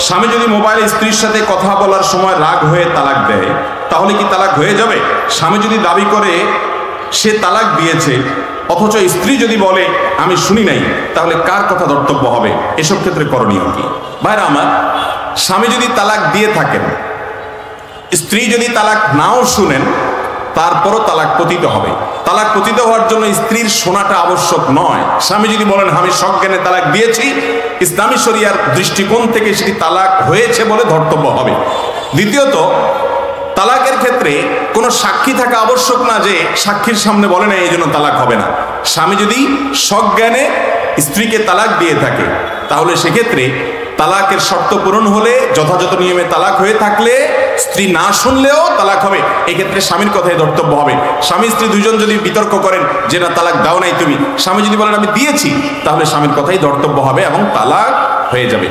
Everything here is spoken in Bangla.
স্বামী যদি মোবাইলে স্ত্রীর সাথে কথা বলার সময় রাগ হয়ে তালাক দেয়, তাহলে কি তালাক হয়ে যাবে? স্বামী যদি দাবি করে সে তালাক দিয়েছে, অথচ স্ত্রী যদি বলে আমি শুনি নাই, তাহলে কার কথা ধর্তব্য হবে? এসব ক্ষেত্রে করণীয় কি? ভাইরা আমার, স্বামী যদি তালাক দিয়ে থাকেন, স্ত্রী যদি তালাক নাও শুনেন, তারপরও তালাক পতিত হবে। তালাক পতিত হওয়ার জন্য স্ত্রীর শোনাটা আবশ্যক নয়। স্বামী যদি বলেন আমি সজ্ঞানে তালাক দিয়েছি, ইসলামী শরিয়ার দৃষ্টিকোণ থেকে সেটি তালাক হয়েছে বলে ধর্তব্য হবে। দ্বিতীয়ত, তালাকের ক্ষেত্রে কোনো সাক্ষী থাকা আবশ্যক না যে সাক্ষীর সামনে বলে না এই জন্য তালাক হবে না। স্বামী যদি সজ্ঞানে স্ত্রীকে তালাক দিয়ে থাকে, তাহলে সেক্ষেত্রে তালাকের শর্ত পূরণ হলে, যথাযথ নিয়মে তালাক হয়ে থাকলে, স্ত্রী না শুনলেও তালাক হবে। এক্ষেত্রে স্বামীর কথাই ধর্তব্য হবে। স্বামী স্ত্রী দুজন যদি বিতর্ক করেন যে না তালাক দাও নাই তুমি, স্বামী যদি বলেন আমি দিয়েছি, তাহলে স্বামীর কথাই ধর্তব্য হবে এবং তালাক হয়ে যাবে।